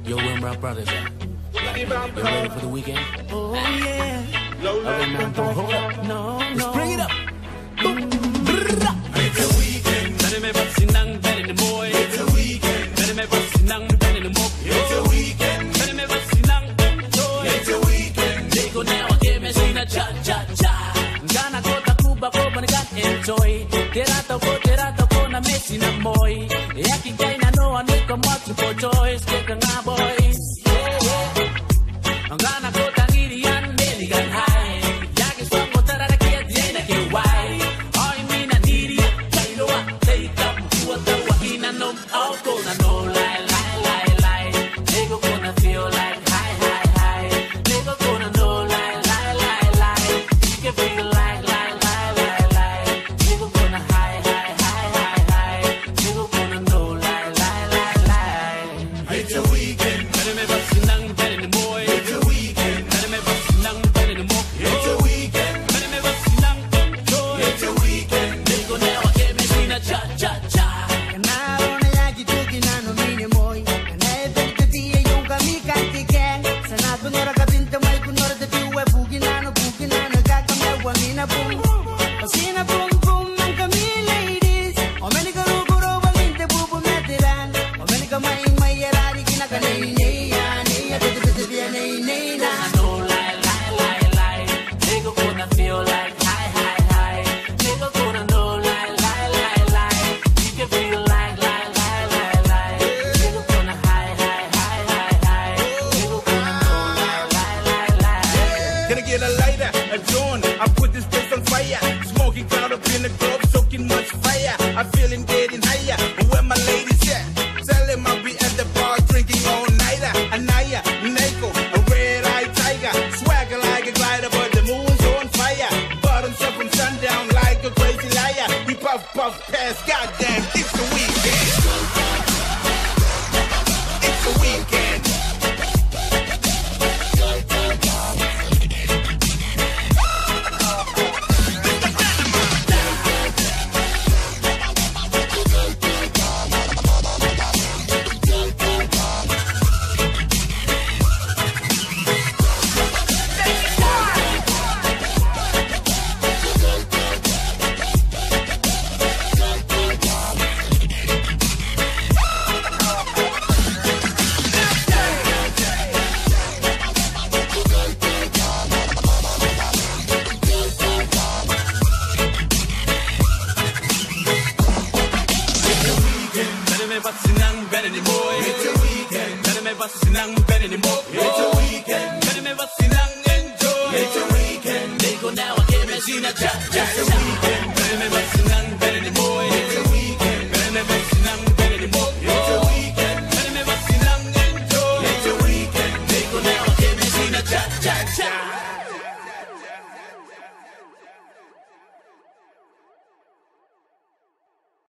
Yo, where my brothers at? You ready for the weekend? Oh yeah. Alright, man, don't hold up. No, Let's bring it up. It's a weekend. Better me bustin' nang, better the boy. It's a weekend. Better me bustin' nang, better the mo. It's a weekend. Better me bustin' nang, joy. It's a weekend. They go now again, me sing a cha cha cha. Gana ko takuba ko manigan enjoy. Tera ko na mesi na moy. Yaki kay na no ano ko multiple choice. Kaya nga boys. Ang gana ko tangirian, meligan high. Yaki song ko tarara kaya diyan na kiwai. Ay mina diri, kailo wa, Taekan, kuwa tawa inanom. Ako ko na no lie. Ego ko na feel like high. Ego ko na no lie. You can feel like lie. Ego ko na high. Ego ko na no lie. It's a weekend. Better me bustin' nang, better the boy. It's a weekend. Better me bustin' nang, better the mo. It's a weekend. Better me bustin' nang, joy. It's a weekend. They go now again, me sing a cha cha cha. Kanaro na yagi tugi na no mini moy. Kanay bente diye yung kami kantike. Sanat bunora ka binta may kunora da piwe bugi na no gagamawa mina boom. Pasina boom ang kami ladies. O meni ka ruguro walinte bubu metiran. O meni ka may yarari kinakanay niya tutututubiya na. No lie. Ego ko na feel like high. Ego ko na no lie. You can feel like lie. Ego ko na high. Ego ko na no lie. Can I get a lighter, a joint? I put this place on fire. Smoking cloud up in the club, soaking much fire. I'm feeling getting higher. But where my ladies at? Tell them I'll be at the bar drinking all nighter. Anaya, Naiko, a red-eyed tiger. Swagger like a glider, but the moon's on fire. Bottoms up from sundown like a crazy liar. We puff past, goddamn, it's the weekend. It's the weekend. Better me bustin' nang, better the boy. It's a weekend. Better me bustin' nang, better the mo. It's a weekend. Better me bustin' nang, enjoy. It's a weekend. They go now again, me sing a cha cha. It's a weekend. Better me bustin' nang, better the boy. It's a weekend. Better me bustin' nang, better the mo. It's a weekend. Better me bustin' nang, enjoy. It's a weekend. They go now again, me sing a cha cha cha.